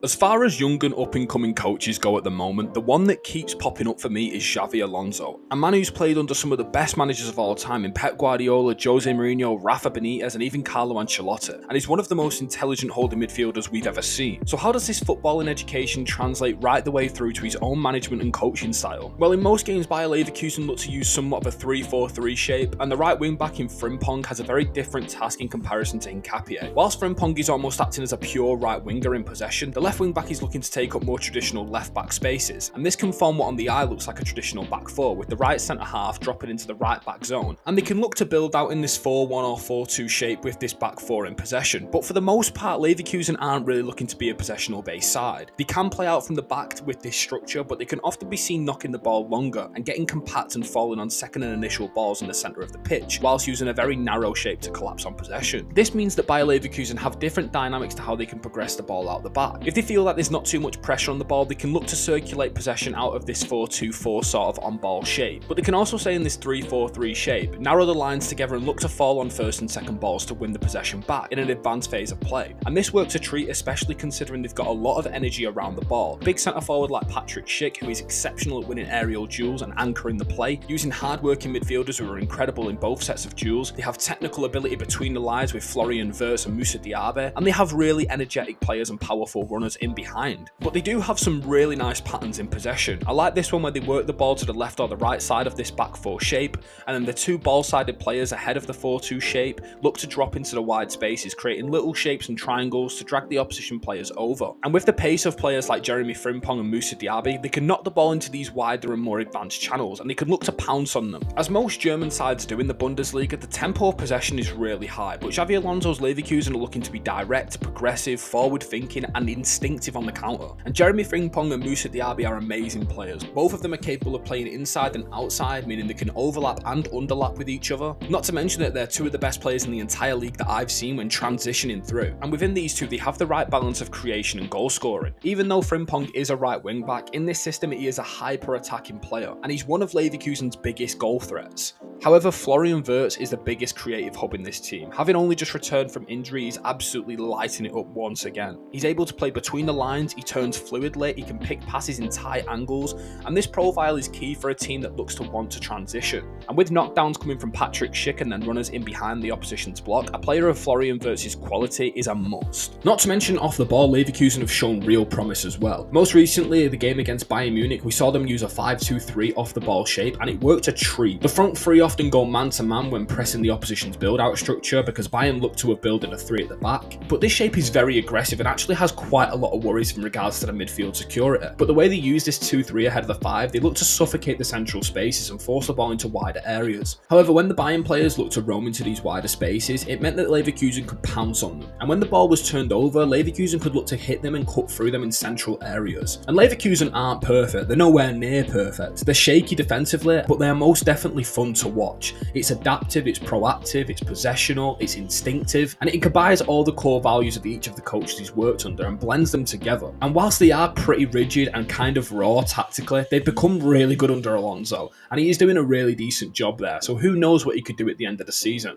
As far as young and up-and-coming coaches go at the moment, the one that keeps popping up for me is Xabi Alonso, a man who's played under some of the best managers of all time in Pep Guardiola, Jose Mourinho, Rafa Benitez and even Carlo Ancelotti, and he's one of the most intelligent holding midfielders we've ever seen. So how does this footballing education translate right the way through to his own management and coaching style? Well, in most games Bayern Leverkusen look to use somewhat of a 3-4-3 shape, and the right wing-back in Frimpong has a very different task in comparison to Nkapie. Whilst Frimpong is almost acting as a pure right winger in possession, the left wing back is looking to take up more traditional left back spaces, and this can form what on the eye looks like a traditional back four, with the right centre half dropping into the right back zone, and they can look to build out in this 4-1 or 4-2 shape with this back four in possession. But for the most part, Leverkusen aren't really looking to be a possessional based side. They can play out from the back with this structure, but they can often be seen knocking the ball longer and getting compact and falling on second and initial balls in the centre of the pitch, whilst using a very narrow shape to collapse on possession. This means that Bayer Leverkusen have different dynamics to how they can progress the ball out the back. If they feel that there's not too much pressure on the ball, they can look to circulate possession out of this 4-2-4 sort of on-ball shape. But they can also stay in this 3-4-3 shape, narrow the lines together and look to fall on first and second balls to win the possession back in an advanced phase of play. And this works a treat, especially considering they've got a lot of energy around the ball. Big centre forward like Patrick Schick, who is exceptional at winning aerial duels and anchoring the play, using hard-working midfielders who are incredible in both sets of duels. They have technical ability between the lines with Florian Wirtz and Moussa Diaby, and they have really energetic players and powerful runners in behind. But they do have some really nice patterns in possession. I like this one where they work the ball to the left or the right side of this back four shape, and then the two ball-sided players ahead of the 4-2 shape look to drop into the wide spaces, creating little shapes and triangles to drag the opposition players over. And with the pace of players like Jeremy Frimpong and Moussa Diaby, they can knock the ball into these wider and more advanced channels, and they can look to pounce on them. As most German sides do in the Bundesliga, the tempo of possession is really high, but Xabi Alonso's Leverkusen are looking to be direct, progressive, forward-thinking, and instinctive on the counter. And Jeremy Frimpong and Moussa Diaby are amazing players. Both of them are capable of playing inside and outside, meaning they can overlap and underlap with each other. Not to mention that they're two of the best players in the entire league that I've seen when transitioning through. And within these two, they have the right balance of creation and goal scoring. Even though Frimpong is a right wing back, in this system he is a hyper-attacking player, and he's one of Leverkusen's biggest goal threats. However, Florian Wirtz is the biggest creative hub in this team. Having only just returned from injury, he's absolutely lighting it up once again. He's able to play between the lines, he turns fluidly, he can pick passes in tight angles, and this profile is key for a team that looks to want to transition. And with knockdowns coming from Patrick Schick and then runners in behind the opposition's block, a player of Florian Wirtz's quality is a must. Not to mention off the ball, Leverkusen have shown real promise as well. Most recently, the game against Bayern Munich, we saw them use a 5-2-3 off the ball shape, and it worked a treat. The front three often go man-to-man when pressing the opposition's build-out structure because Bayern look to have built in a 3 at the back. But this shape is very aggressive and actually has quite a lot of worries in regards to the midfield security. But the way they use this 2-3 ahead of the 5, they look to suffocate the central spaces and force the ball into wider areas. However, when the Bayern players looked to roam into these wider spaces, it meant that Leverkusen could pounce on them. And when the ball was turned over, Leverkusen could look to hit them and cut through them in central areas. And Leverkusen aren't perfect, they're nowhere near perfect. They're shaky defensively, but they are most definitely fun to watch. It's adaptive, it's proactive, it's possessional, it's instinctive, and it combines all the core values of each of the coaches he's worked under and blends them together. And whilst they are pretty rigid and kind of raw tactically, they've become really good under Alonso, and he is doing a really decent job there, so who knows what he could do at the end of the season.